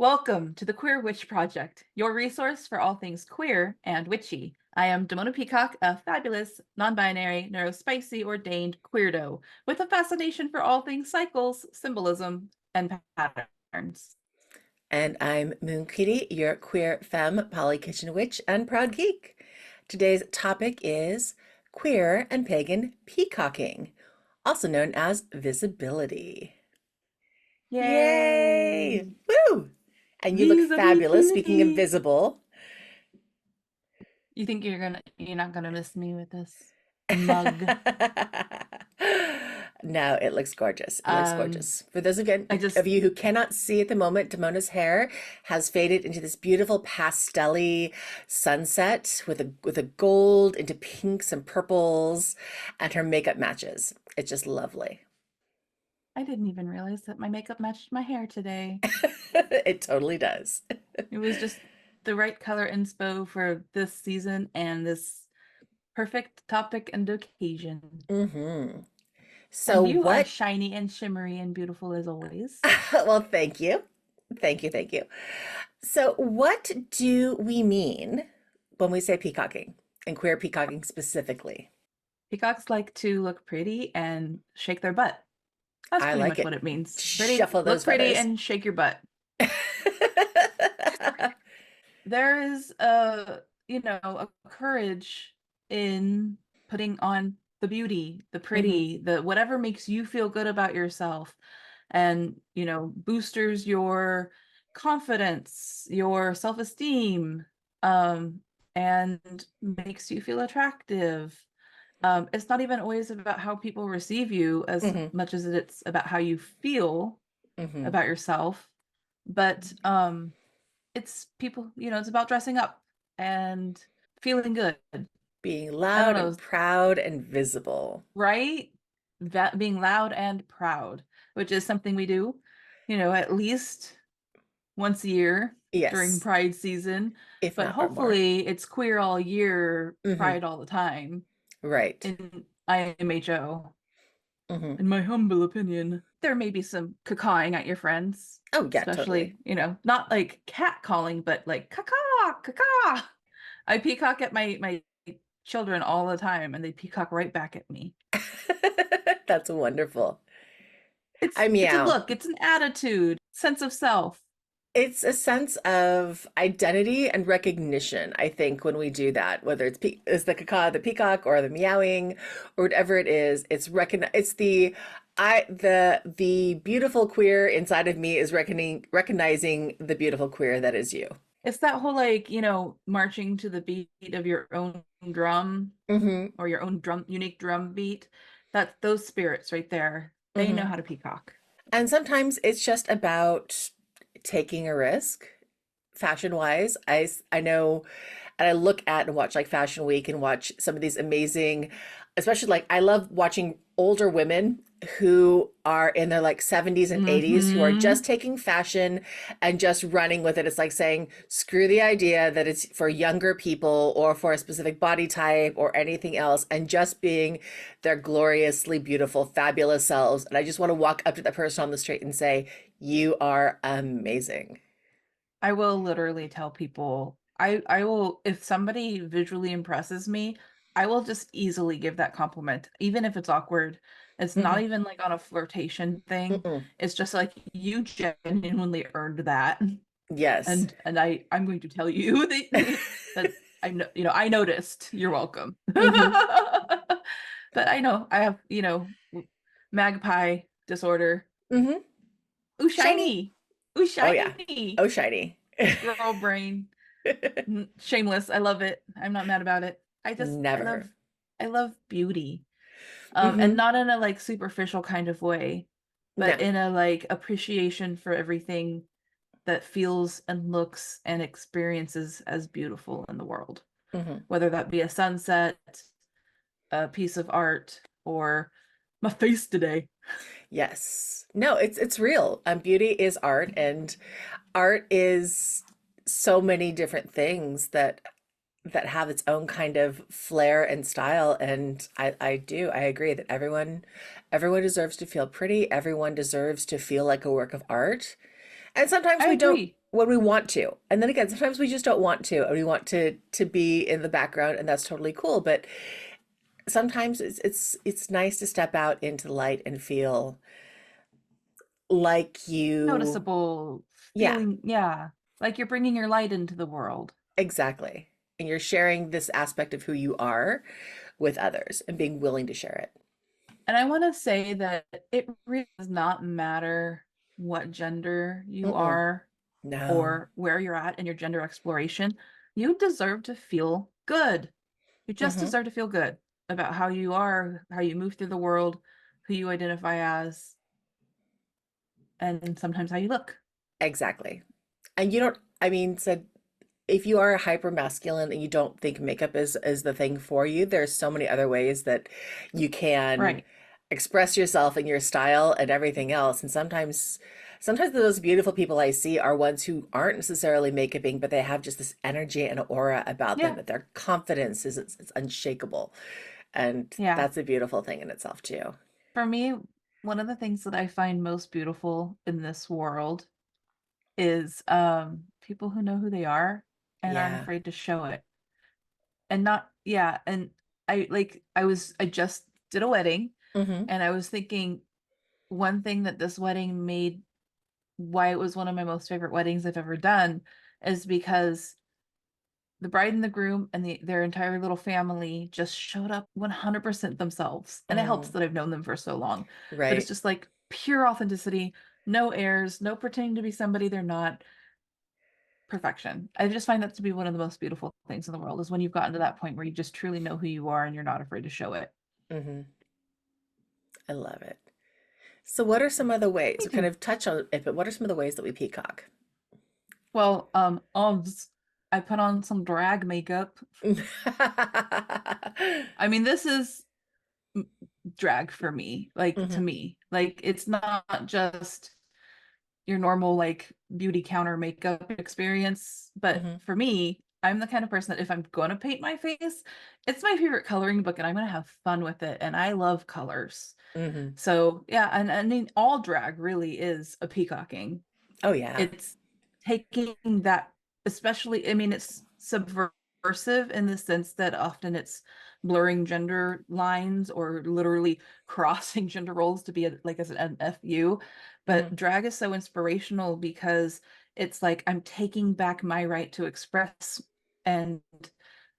Welcome to the Queer Witch Project, your resource for all things queer and witchy. I am Damona Peacock, a fabulous, non-binary, neurospicy, ordained queerdo with a fascination for all things cycles, symbolism, and patterns. And I'm Moonkittee, your queer femme, poly kitchen witch, and proud geek. Today's topic is queer and pagan peacocking, also known as visibility. Yay! Yay! Woo! And you look fabulous. Speaking of Visibility! visible. You think you're not gonna miss me with this mug? No, it looks gorgeous. It looks Um, gorgeous. For those I of just you who cannot see at the moment, Damona's hair has faded into this beautiful pastel-y sunset with a gold into pinks and purples, and her makeup matches. It's just lovely. I didn't even realize that my makeup matched my hair today. It totally does. It was just the right color inspo for this season and this perfect topic and occasion. hmm So And you are what shiny and shimmery and beautiful as always. well, thank you. Thank you, thank you. So what do we mean when we say peacocking and queer peacocking specifically? Peacocks like to look pretty and shake their butt. That's I pretty like much what it. it means. Pretty, Shuffle those look pretty feathers. and shake your butt. There is a courage in putting on the beauty, the hmm pretty, the whatever makes you feel good about yourself and, boosters your confidence, your self-esteem, um, and makes you feel attractive. It's not even always about how people receive you as hmm much as it's about how you feel hmm about yourself. But it's people, it's about dressing up and feeling good. Being I don't loud know, and proud and visible. right? That being loud and proud, which is something we do, at least once a year during Yes, Pride season. if But not or more. hopefully it's queer all year, hmm Pride all the time Right. in IMHO. hmm In my humble opinion, there may be some cacaing at your friends, Oh, yeah, totally. especially, not like cat calling, but like caca, caca. I peacock at my children all the time, and they peacock right back at me. That's wonderful. It's I it's a meow. look, it's an attitude, sense of self. It's a sense of identity and recognition, I think, when we do that, whether it's the caca, the peacock, or the meowing, or whatever it is, it's the beautiful queer inside of me is recognizing the beautiful queer that is you. It's that whole like, marching to the beat of your own drum hmm or your own unique drum beat. That those spirits right there, they know hmm how to peacock. And sometimes it's just about taking a risk, fashion wise. I know, and I look at and watch like Fashion Week and watch some of these amazing, especially like I love watching older women who are in their like 70s and 80s who are just Mm-hmm. taking fashion and just running with it. It's like saying, screw the idea that it's for younger people or for a specific body type or anything else, and just being their gloriously beautiful, fabulous selves. And I just want to walk up to that person on the street and say, you are amazing. I will literally tell people, I will, if somebody visually impresses me, I will just easily give that compliment, even if it's awkward. It's not hmm even like on a flirtation thing. Mm-mm. It's just like you genuinely earned that. Yes. And I'm going to tell you that that I know, I noticed. You're welcome. hmm But I know I have, magpie disorder. hmm Ooh, Shiny. shiny. Ooh, Oh yeah. shiny. Oh shiny. Girl brain. Shameless. I love it. I'm not mad about it. Never. I love beauty. And hmm not in a like superficial kind of way, but No. in a like appreciation for everything that feels and looks and experiences as beautiful in the world. hmm Whether that be a sunset, a piece of art, or my face today. Yes. No, it's real. Beauty is art, and art is so many different things that have its own kind of flair and style. And I agree that everyone deserves to feel pretty. Everyone deserves to feel like a work of art. And sometimes I we don't agree. when we want to. And then again, sometimes we just don't want to, and we want to be in the background, and that's totally cool. But sometimes it's nice to step out into the light and feel like you, Noticeable yeah, feeling, yeah, like you're bringing your light into the world. exactly. And you're sharing this aspect of who you are with others and being willing to share it. And I want to say that it really does not matter what gender you Mm-mm. are No. or where you're at in your gender exploration. You deserve to feel good. You just Hmm. deserve to feel good about how you are, how you move through the world, who you identify as, and sometimes how you look. Exactly. And you don't, I mean, said if you are hyper masculine and you don't think makeup is the thing for you, there's so many other ways that you can Right. express yourself and your style and everything else. And sometimes the most beautiful people I see are ones who aren't necessarily makeuping, but they have just this energy and aura about them Yeah. that their confidence is it's unshakable. And Yeah. that's a beautiful thing in itself too. For me, one of the things that I find most beautiful in this world is people who know who they are and aren't Yeah. afraid to show it. And not, yeah, and I just did a wedding Hmm. and I was thinking one thing that this wedding made why it was one of my most favorite weddings I've ever done is because the bride and the groom and their entire little family just showed up 100% themselves. And it helps Mm. that I've known them for so long. But it's Right. just like pure authenticity, no airs, no pretending to be somebody they're not, perfection. I just find that to be one of the most beautiful things in the world is when you've gotten to that point where you just truly know who you are and you're not afraid to show it. Hmm. I love it. So what are some other ways? Me We kind too. of touch on it, but what are some of the ways that we peacock? Well, I put on some drag makeup. I mean, this is drag for me, like to Hmm. me. Like it's not just your normal like beauty counter makeup experience, but Hmm. for me, I'm the kind of person that if I'm going to paint my face, it's my favorite coloring book and I'm going to have fun with it and I love colors. Hmm. So, yeah, and I mean all drag really is a peacocking. Oh yeah. It's taking that, especially, I mean, it's subversive in the sense that often it's blurring gender lines or literally crossing gender roles to be like as an FU. Hmm. But drag is so inspirational because it's like I'm taking back my right to express and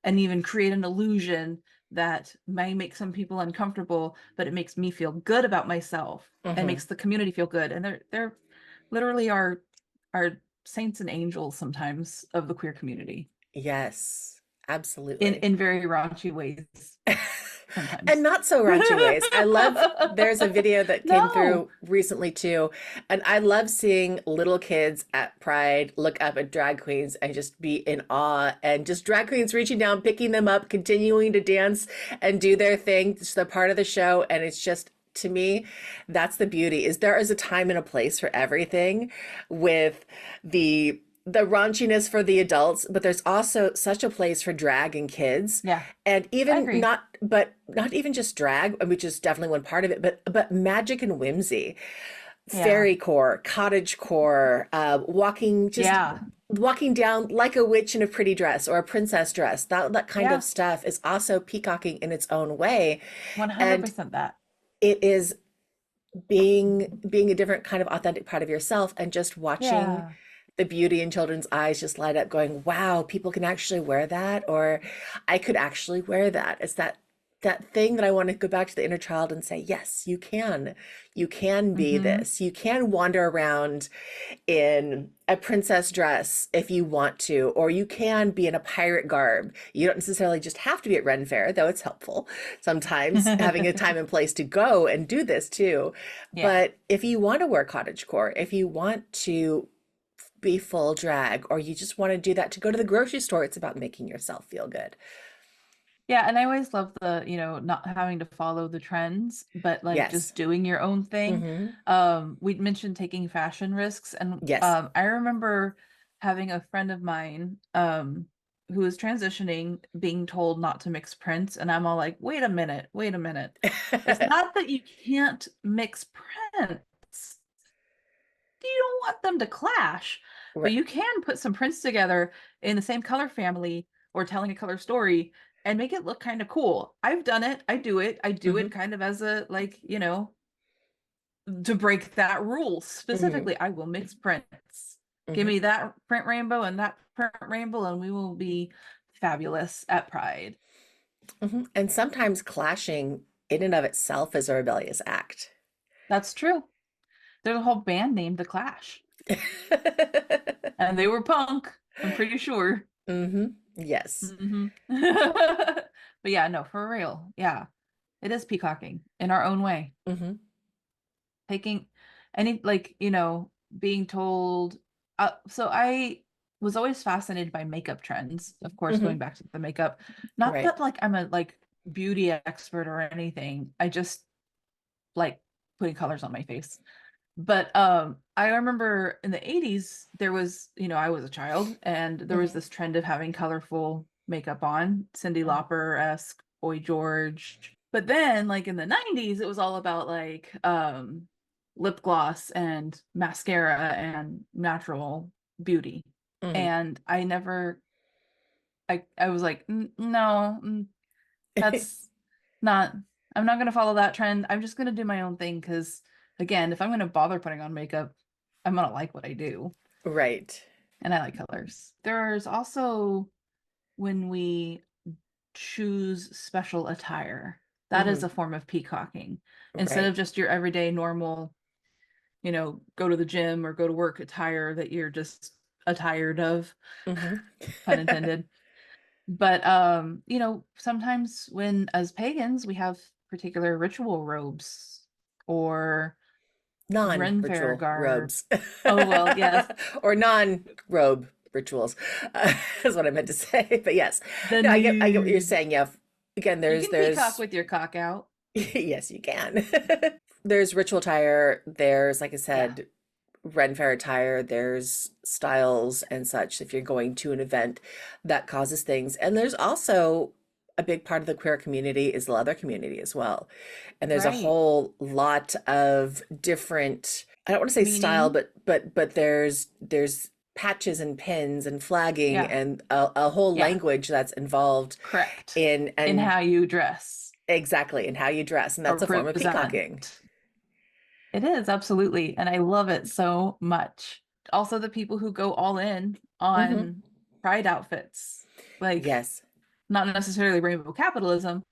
even create an illusion that may make some people uncomfortable, but it makes me feel good about myself and Hmm. makes the community feel good. And they're literally are saints and angels sometimes of the queer community Yes, in absolutely. very raunchy ways And sometimes. not so raunchy ways. I love, there's a video that came No. through recently too, and I love seeing little kids at Pride look up at drag queens and just be in awe, and just drag queens reaching down, picking them up, continuing to dance and do their thing. It's the part of the show, and it's just, to me, that's the beauty, is there is a time and a place for everything with the raunchiness for the adults, but there's also such a place for drag and kids. Yeah, And I even agree. not, but not even just drag, which is definitely one part of it, but magic and whimsy, Yeah. fairy core, cottage core, walking, just Yeah. walking down like a witch in a pretty dress or a princess dress. That kind of Yeah. stuff is also peacocking in its own way, and 100% that. it is being a different kind of authentic part of yourself, and just watching Yeah. the beauty in children's eyes just light up going, wow, people can actually wear that, or I could actually wear that. It's that thing that I want to go back to the inner child and say, yes, you can be Mm-hmm. this, you can wander around in a princess dress if you want to, or you can be in a pirate garb. You don't necessarily just have to be at Ren Fair, though it's helpful sometimes having a time and place to go and do this too. Yeah. But if you want to wear cottagecore, if you want to be full drag, or you just want to do that to go to the grocery store, it's about making yourself feel good. Yeah, and I always love the, not having to follow the trends, but like Yes. just doing your own thing. Hmm. We mentioned taking fashion risks, and Yes. I remember having a friend of mine who was transitioning being told not to mix prints, and I'm all like, wait a minute, wait a minute. It's not that you can't mix prints. you don't want them to clash, but Right. you can put some prints together in the same color family or telling a color story and make it look kind of cool. I've done it. I do it. I do it Hmm. kind of as a like, to break that rule Hmm. specifically. I will mix prints. Give Hmm. me that print rainbow and that print rainbow, and we will be fabulous at Pride. Hmm. And sometimes clashing in and of itself is a rebellious act. That's true. There's a whole band named The Clash, and they were punk, I'm pretty sure. Hmm. Yes. Hmm But yeah, no, for real. Yeah, it is peacocking in our own way. Hmm. Taking any, like, being told. So I was always fascinated by makeup trends, of course, going Hmm. back to the makeup. Not Right. that like I'm a like beauty expert or anything. I just like putting colors on my face. But I remember in the 80s there was, I was a child and there was Hmm. this trend of having colorful makeup on, Cyndi Lauper-esque, Boy George. But then like in the 90s it was all about like lip gloss and mascara and natural beauty. Hmm. And I never I was like, No, that's not, I'm not going to follow that trend. I'm just going to do my own thing because, again, if I'm going to bother putting on makeup, I'm going to like what I do. Right. And I like colors. There's also when we choose special attire, that is Hmm. a form of peacocking. Instead Right. of just your everyday normal, go to the gym or go to work attire that you're just attired of, Hmm. pun intended. But sometimes when as pagans we have particular ritual robes or Ren Fair Non-ritual garb. robes Oh well, yes. or non-robe rituals is what I meant to say. But yes, The no, I get what you're nude. saying. Yeah. Again, You can peacock there's with your cock out. yes, you can. There's ritual attire. There's, like I Yeah. said, Ren Fair attire. There's styles and such if you're going to an event that causes things. And there's also a big part of the queer community is the leather community as well. And there's a Right. whole lot of different, I don't want to say style, Meaning, but there's patches and pins and flagging yeah. and a whole Yeah. language that's involved Correct. in In and how you dress exactly in how you dress. And or that's a form of peacocking. present. It is, absolutely. And I love it so much. Also, the people who go all in Hmm. on pride outfits, like Yes. not necessarily rainbow capitalism,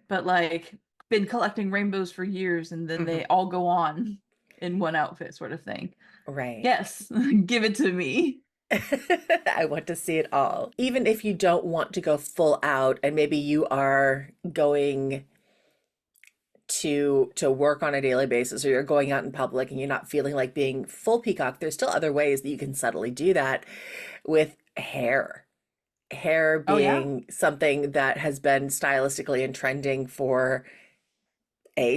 but like been collecting rainbows for years and then Hmm. they all go on in one outfit sort of thing. Right. Yes, give it to me. I want to see it all. Even if you don't want to go full out and maybe you are going to work on a daily basis or you're going out in public and you're not feeling like being full peacock, there's still other ways that you can subtly do that with hair. Hair Oh yeah, being something that has been stylistically and trending for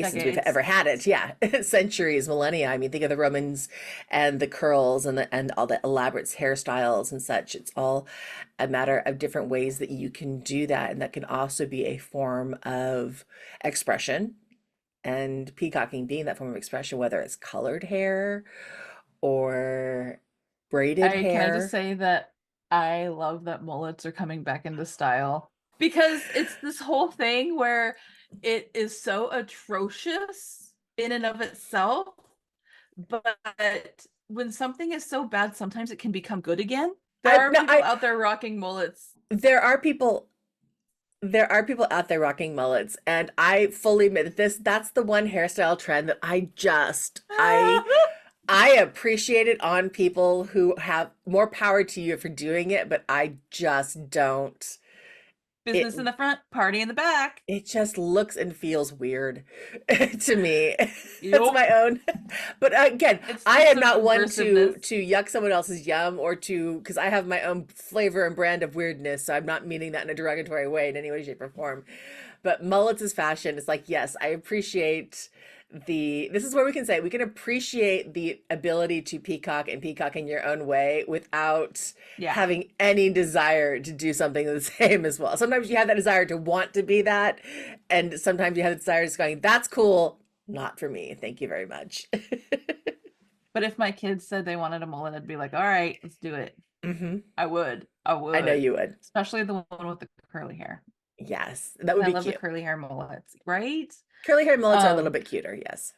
since we've decades. ever had it, yeah, centuries, millennia. I mean, think of the Romans and the curls and all the elaborate hairstyles and such. It's all a matter of different ways that you can do that, and that can also be a form of expression. And peacocking being that form of expression, whether it's colored hair or braided Can I just hair. say that I love that mullets are coming back into style because it's this whole thing where it is so atrocious in and of itself, but when something is so bad, sometimes it can become good again. There I are no, people I out there rocking mullets. there are people there are people out there rocking mullets, and I fully admit that that's the one hairstyle trend that I appreciate it on people who have more power to you for doing it, but I just don't. It Business in the front, party in the back. it just looks and feels weird to me. That's Yup. my own. But again, It's I just am the not one subversiveness. to yuck someone else's yum or to because I have my own flavor and brand of weirdness, so I'm not meaning that in a derogatory way in any way, shape, or form. But mullets is fashion. It's like, yes, I appreciate this is where we can say we can appreciate the ability to peacock and peacock in your own way without Yeah. having any desire to do something the same as well. Sometimes you have that desire to want to be that, and sometimes you have the desire just going, that's cool, not for me. Thank you very much. But if my kids said they wanted a mullet, I'd be like, all right, let's do it. Hmm. I would. I I know would. you would. Especially the one with the curly hair. Yes, that would I be love the cute. curly hair mullets, right? Curly hair mullets are a little Um, bit cuter, yes.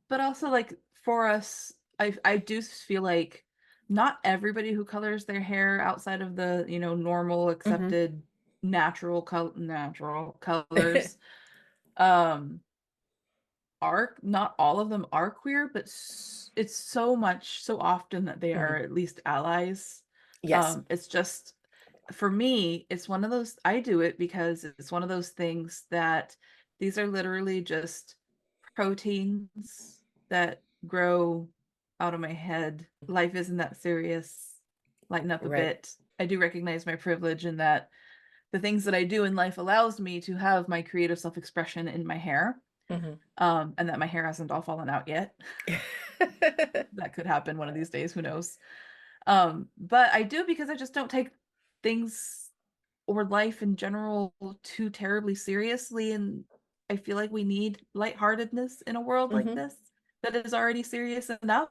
but also like for us, I do feel like not everybody who colors their hair outside of the, normal Hmm. accepted natural colors, um, are not all of them are queer, but it's so often that they are Hmm. at least allies. Yes. It's just for me, it's one of those I do it because it's one of those things that these are literally just proteins that grow out of my head. Life isn't that serious. Lighten up a Right. bit. I do recognize my privilege in that the things that I do in life allows me to have my creative self-expression in my hair, Hmm. and that my hair hasn't all fallen out yet. That could happen one of these days, who knows? But I do because I just don't take things or life in general too terribly seriously. And I feel like we need lightheartedness in a world like Hmm. this that is already serious enough.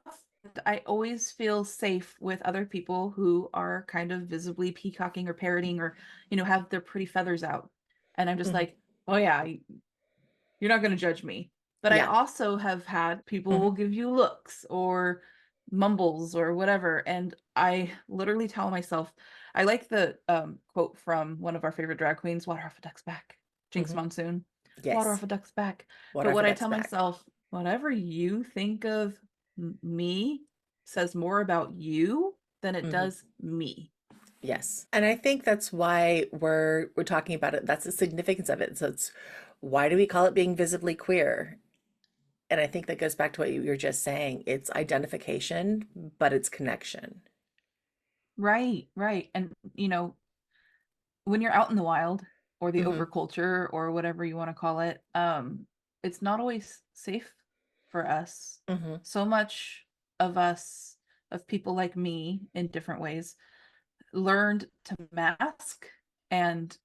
I always feel safe with other people who are kind of visibly peacocking or parroting or, have their pretty feathers out. And I'm just Hmm. like, oh yeah, you're not going to judge me. But I Yeah. also have had people will Hmm. give you looks or mumbles or whatever. And I literally tell myself, I like the quote from one of our favorite drag queens, water off a duck's back, Jinx Hmm. Monsoon, water Yes. off a duck's back. Water But off a what I duck's tell back. myself, whatever you think of me says more about you than it Hmm. does me. Yes. And I think that's why we're talking about it. That's the significance of it. So it's why do we call it being visibly queer? And I think that goes back to what you were just saying. It's identification, but it's connection. Right, right. And, when you're out in the wild or the Hmm. overculture or whatever you want to call it, it's not always safe for us. Hmm. So much of us, of people like me in different ways, learned to mask and,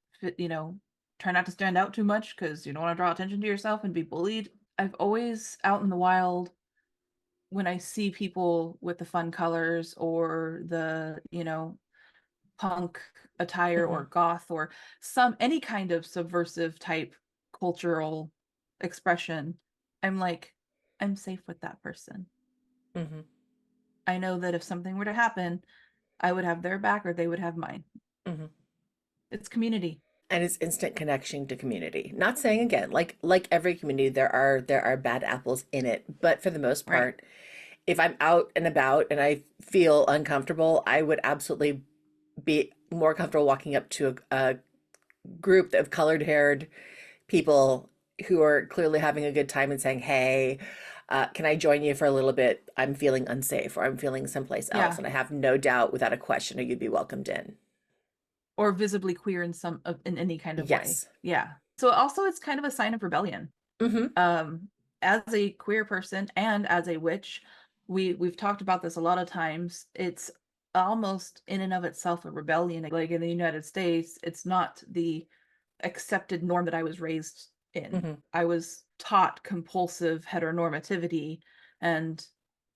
try not to stand out too much because you don't want to draw attention to yourself and be bullied. I've always out in the wild when I see people with the fun colors or the, punk attire or Hmm. goth or any kind of subversive type cultural expression, I'm like, I'm safe with that person. Hmm. I know that if something were to happen, I would have their back or they would have mine. Hmm. It's community. And it's instant connection to community. Not saying again, like every community, there are bad apples in it, but for the most Right. part, if I'm out and about and I feel uncomfortable, I would absolutely be more comfortable walking up to a group of colored haired people who are clearly having a good time and saying, "Hey, can I join you for a little bit? I'm feeling unsafe or I'm feeling someplace else." Yeah. And I have no doubt without a question that you'd be welcomed in. Or visibly queer in in any kind of way. Yes. Yeah. So also it's kind of a sign of rebellion. Hmm. um as a queer person and as a witch, we've talked about this a lot of times. It's almost in and of itself a rebellion. Like in the United States, it's not the accepted norm that I was raised in. Hmm. I was taught compulsive heteronormativity and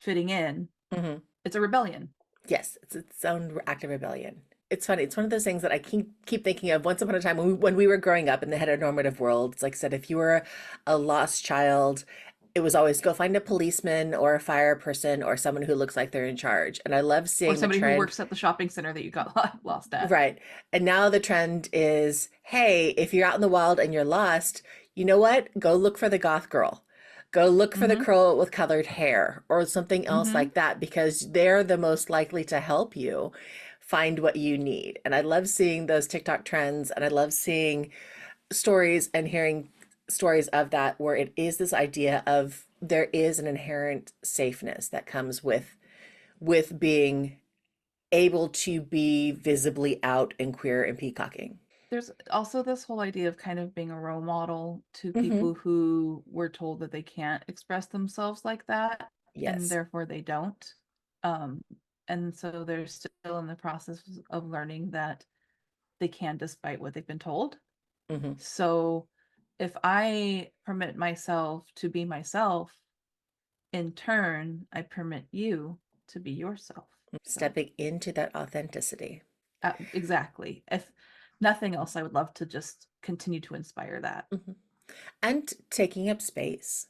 fitting in. Hmm. It's a rebellion. Yes, it's its own act of rebellion. It's funny. It's one of those things that I keep thinking of. Once upon a time, when we were growing up in the heteronormative world, it's like I said, if you were a lost child, it was always go find a policeman or a fire person or someone who looks like they're in charge. And I love Or seeing the somebody who trend. works at the shopping center that you got lost at. Right. And now the trend is, hey, if you're out in the wild and you're lost, you know what? Go look for the goth girl. Go look for the Mm-hmm. girl with colored hair or something else Mm-hmm. like that because they're the most likely to help you find what you need. And I love seeing those TikTok trends and I love seeing stories and hearing stories of that where it is this idea of there is an inherent safeness that comes with being able to be visibly out and queer and peacocking. There's also this whole idea of kind of being a role model to Hmm. people who were told that they can't express themselves like that, and Yes. therefore they don't. Um, and so they're still in the process of learning that they can despite what they've been told. Hmm. So if I permit myself to be myself, in turn, I permit you to be yourself. So, Stepping into that authenticity. exactly. If nothing else, I would love to just continue to inspire that. Mhm. And taking up space,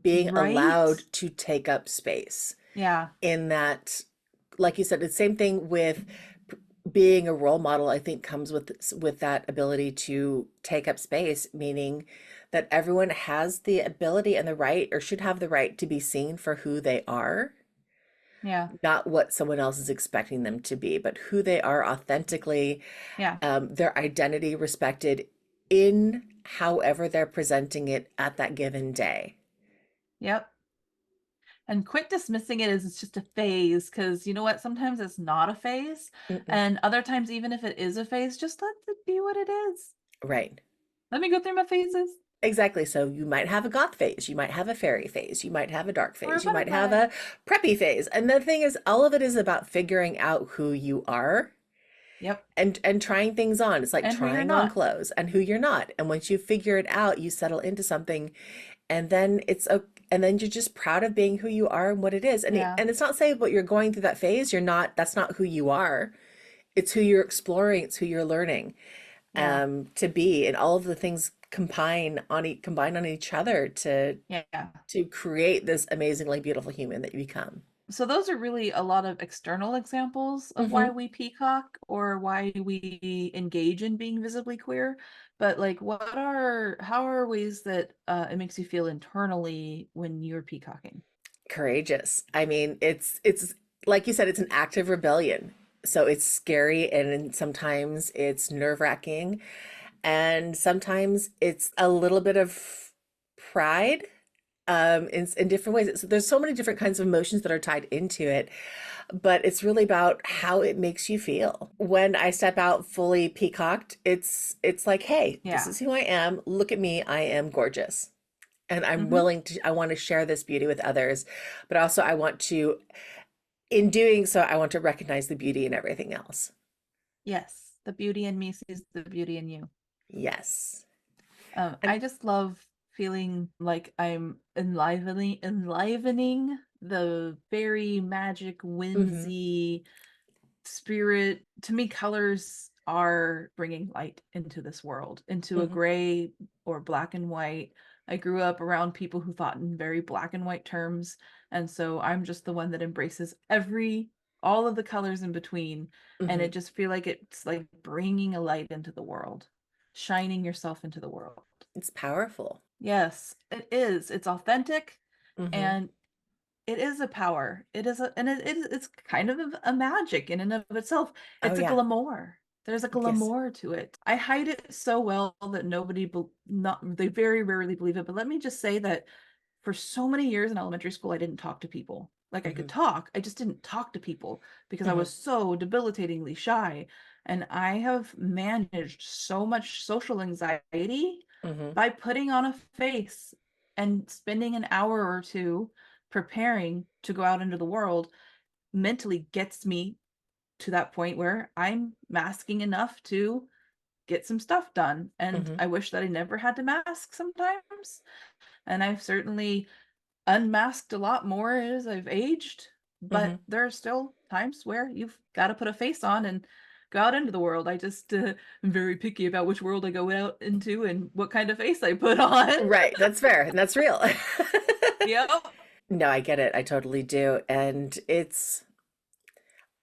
being Right? allowed to take up space Yeah. in that, like you said, the same thing with being a role model, I think comes with that ability to take up space, meaning that everyone has the ability and the right, or should have the right, to be seen for who they are, Yeah. not what someone else is expecting them to be, but who they are authentically, Yeah. their identity respected in however they're presenting it at that given day. Yep. And quit dismissing it as it's just a phase, because you know what? Sometimes it's not a phase. Mm-mm. And other times, even if it is a phase, just let it be what it is. Right. Let me go through my phases. Exactly. So you might have a goth phase, you might have a fairy phase, you might have a dark Or a phase, you might have butterfly. a preppy phase. And the thing is, all of it is about figuring out who you are Yep. and trying things on. It's like And who you're trying on not. clothes and who you're not. And once you figure it out, you settle into something, and then and then you're just proud of being who you are and what it is. Yeah. And it's not saying what you're going through that phase, you're not, that's not who you are. It's who you're exploring, it's who you're learning Yeah. to be, and all of the things combine on each other Yeah. to create this amazingly beautiful human that you become. So those are really a lot of external examples of why Hmm. we peacock or why we engage in being visibly queer. But like, how are ways that it makes you feel internally when you're peacocking? Courageous. I mean, it's like you said, it's an active rebellion. So it's scary, and sometimes it's nerve-wracking, and sometimes it's a little bit of pride, in different ways. So there's so many different kinds of emotions that are tied into it, but it's really about how it makes you feel. When I step out fully peacocked, it's like, hey, this Yeah. is who I am. Look at me. I am gorgeous. And Mm-hmm. I want to share this beauty with others, but also I want to, in doing so, I want to recognize the beauty in everything else. Yes. The beauty in me sees the beauty in you. Yes. I And just love feeling like I'm enlivening the very magic, mhm, whimsy spirit. To me, colors are bringing light into this world, into a mhm, gray or black and white. I grew up around people who thought in very black and white terms, and so I'm just the one that embraces all of the colors in between, and mhm. it just feel like it's like bringing a light into the world, shining yourself into the world. It's powerful. Yes, it is. It's authentic, Hmm. and it is a power. It is it's kind of a magic in and of itself. Oh It's a yeah. glamour. There's a Yes. glamour to it. I hide it so well that not they very rarely believe it. But let me just say that for so many years in elementary school, I didn't talk to people. Like I could Hmm. talk, I just didn't talk to people because I Hmm. was so debilitatingly shy. And I have managed so much social anxiety Hmm. by putting on a face and spending an hour or two preparing to go out into the world mentally gets me to that point where I'm masking enough to get some stuff done. And Hmm. I wish that I never had to mask sometimes. And I've certainly unmasked a lot more as I've aged, Hmm. but there are still times where you've got to put a face on and go out into the world. I just am very picky about which world I go out into and what kind of face I put on. Right. That's fair. And that's real. Yep. No, I get it. I totally do. And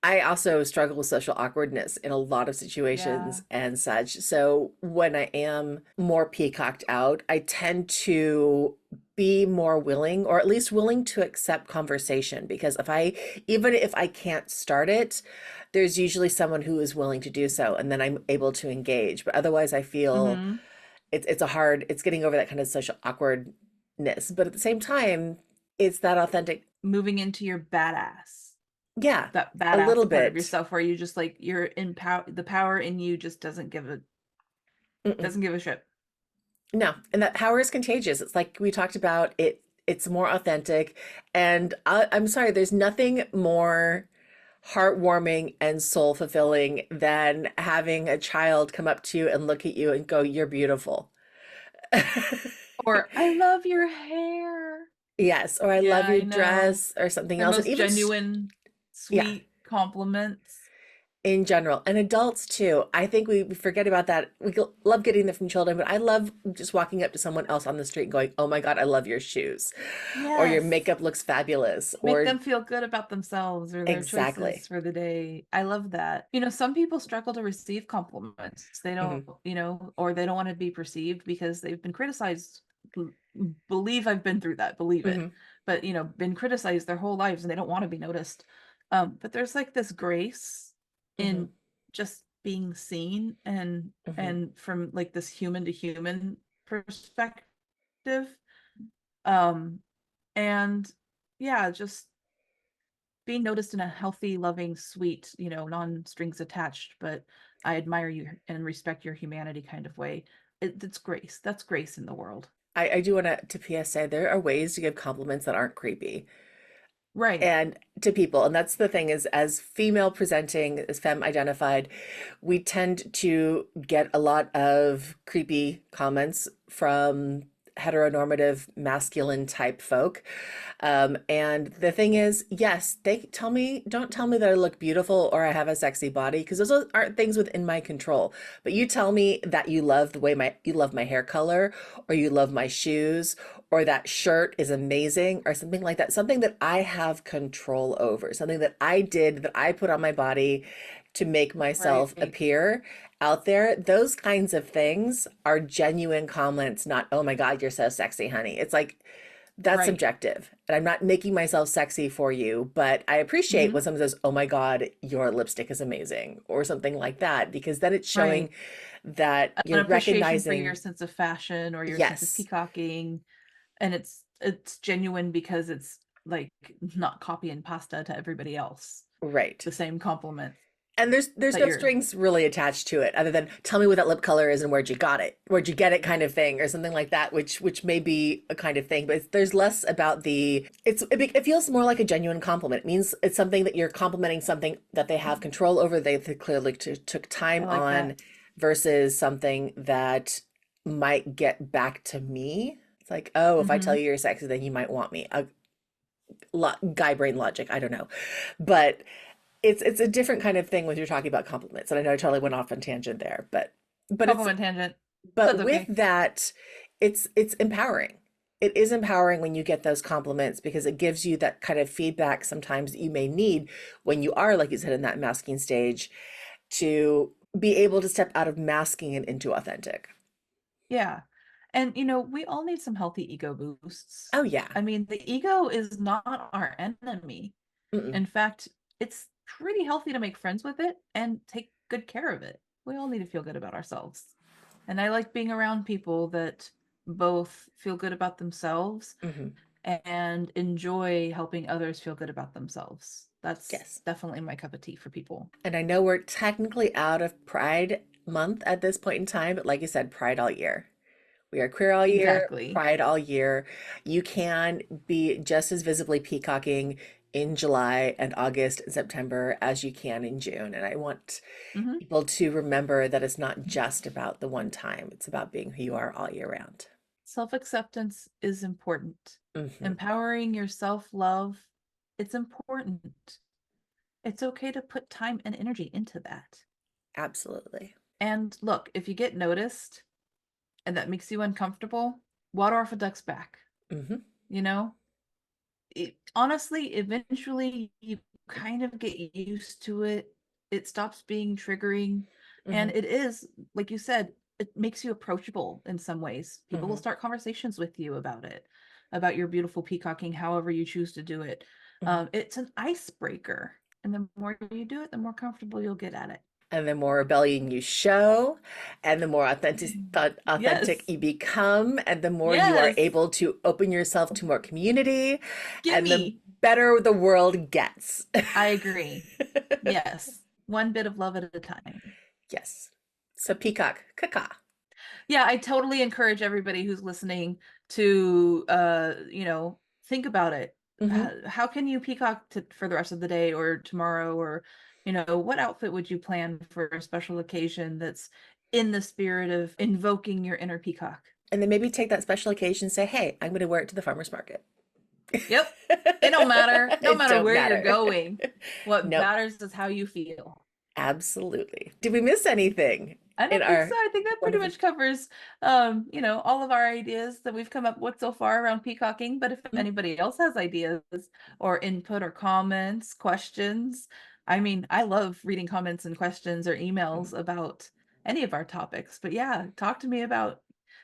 I also struggle with social awkwardness in a lot of situations Yeah. and such. So when I am more peacocked out, I tend to be more willing, or at least willing to accept conversation. Because even if I can't start it, there's usually someone who is willing to do so, and then I'm able to engage. But otherwise, I feel Hmm. it's getting over that kind of social awkwardness. But at the same time, it's that authentic, Moving into your badass, yeah, that a little badass part of bit. yourself where you just like you're in power, the power in you just Mm-mm. doesn't give a shit. No, and that power is contagious. It's like we talked about it. It's more authentic, and I'm sorry. There's nothing more heartwarming and soul fulfilling than having a child come up to you and look at you and go, "You're beautiful." Or I love your hair. Yes, or I Yeah, love your I know. dress or something The else. And most even, genuine, yeah, sweet compliments. in general, and adults too. I think we forget about that. Love getting them from children, but I love just walking up to someone else on the street and going, "Oh my God, I love your shoes," or your Yes. makeup looks fabulous, Make or them feel good about themselves or their exactly. choices for the day. I love that. You know, some people struggle to receive compliments. They don't, Hmm. or they don't want to be perceived because they've been criticized. Believe I've been through that, believe it. Hmm. But, been criticized their whole lives and they don't want to be noticed. But there's like this grace Hmm. in just being seen and Hmm. and from like this human to human perspective. Um, and yeah, just being noticed in a healthy, loving, sweet, non-strings attached, but I admire you and respect your humanity kind of way. It's grace. That's grace in the world. I do want to PSA there are ways to give compliments that aren't creepy Right. and to people. And that's the thing is as female presenting, as femme identified, we tend to get a lot of creepy comments from heteronormative masculine type folk. And the thing is, yes, they tell me, don't tell me that I look beautiful or I have a sexy body because those aren't things within my control. But you tell me that you love the way you love my hair color or you love my shoes or that shirt is amazing or something like that, something that I have control over, something that I did that I put on my body to make myself Right. appear out there. Those kinds of things are genuine comments, not, oh my God, you're so sexy, honey. It's like, that's Right. subjective. And I'm not making myself sexy for you, but I appreciate when Hmm. someone says, oh my God, your lipstick is amazing, or something like that, because then it's showing Right. that An you're appreciation for your recognizing, sense of fashion or your sense of yes, peacocking. And it's genuine because it's like not copy and pasta to everybody else. right. The same compliment And there's that no you're strings really attached to it other than tell me what that lip color is and where'd you got it, where'd you get it kind of thing or something like that, which may be a kind of thing, but there's less about it feels more like a genuine compliment. It means it's something that you're complimenting something that they have control over, they clearly took I time like on that. versus something that might get back to me. It's like, oh, if I tell Hmm. you you're sexy, then you might want me. Guy brain logic, I don't know. But it's a different kind of thing when you're talking about compliments. And I know I totally went off on tangent there, but it's Compliment tangent. but That's with okay. that, it's empowering. It is empowering when you get those compliments because it gives you that kind of feedback sometimes that you may need when you are, like you said, in that masking stage to be able to step out of masking and into authentic. Yeah. And we all need some healthy ego boosts. Oh yeah. I mean, the ego is not our enemy. Mm-mm. In fact, it's pretty healthy to make friends with it and take good care of it. We all need to feel good about ourselves. And I like being around people that both feel good about themselves Hmm. and enjoy helping others feel good about themselves. That's Yes. definitely my cup of tea for people. And I know we're technically out of Pride Month at this point in time, but like you said, Pride all year. We are queer all year, Exactly. Pride all year. You can be just as visibly peacocking in July and August and September as you can in June. And I want Hmm. people to remember that it's not just about the one time, it's about being who you are all year round. Self-acceptance is important. Hmm. Empowering your self-love, it's important. It's okay to put time and energy into that. Absolutely. And look, if you get noticed and that makes you uncomfortable, water off a duck's back. Hmm. You know, honestly, eventually you kind of get used to it. It stops being triggering. And Hmm. it is, like you said, it makes you approachable in some ways. People will Hmm. start conversations with you about it, about your beautiful peacocking, however you choose to do it. Hmm. It's an icebreaker. And the more you do it, the more comfortable you'll get at it. And the more rebellion you show, and the more authentic Yes. you become, and the more you are Yes. able to open yourself to more community, and the Gimme. better the world gets. I agree. Yes. One bit of love at a time. Yes. So peacock, caca. Yeah, I totally encourage everybody who's listening to think about it. Hmm. How can you peacock for the rest of the day or tomorrow or what outfit would you plan for a special occasion that's in the spirit of invoking your inner peacock? And then maybe take that special occasion and say, hey, I'm going to wear it to the farmer's market. Yep. It don't matter. No It matter don't where you're matter. going. What Nope, matters is how you feel. absolutely. Did we miss anything I in don't think so. our I think that pretty wonderful? much covers, all of our ideas that we've come up with so far around peacocking. But if anybody else has ideas or input or comments, questions, I mean, I love reading comments and questions or emails about any of our topics. But yeah, talk to me about,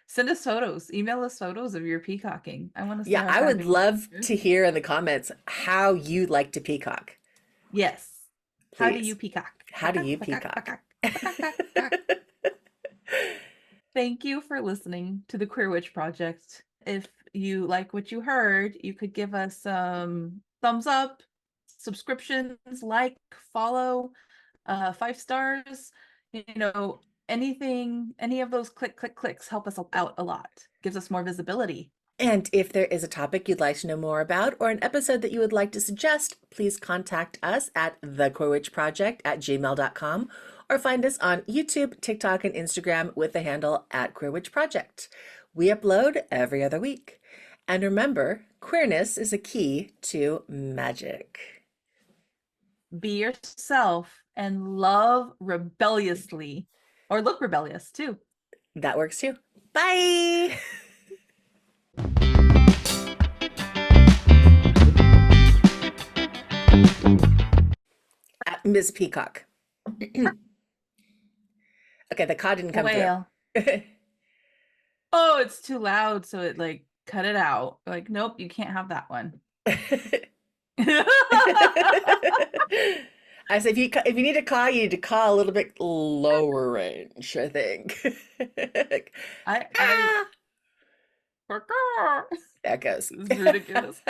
send us photos, email us photos of your peacocking. I want to see Yeah, our I would fabulous love pictures. to hear in the comments how you like to peacock. Yes. How do you Please. peacock? How do Peacock, you peacock, peacock? peacock, peacock, peacock, peacock. Thank you for listening to the Queer Witch Project. If you like what you heard, you could give us some thumbs up, subscriptions, like, follow, 5 stars, you know, anything, any of those clicks help us out a lot. Gives us more visibility. And if there is a topic you'd like to know more about or an episode that you would like to suggest, please contact us at thequeerwitchproject@gmail.com or find us on YouTube, TikTok, and Instagram with the handle at Queer Witch Project. We upload every other week. And remember, queerness is a key to magic. Be yourself and love rebelliously, or look rebellious too. That works too. Bye! At Ms. Peacock. Okay, the caw didn't come through. Whale. Oh, it's too loud, so it like cut it out. Like, nope, you can't have that one. I said, if you need to call, you need to call a little bit lower range, I think. I Ah, this that goes. is ridiculous.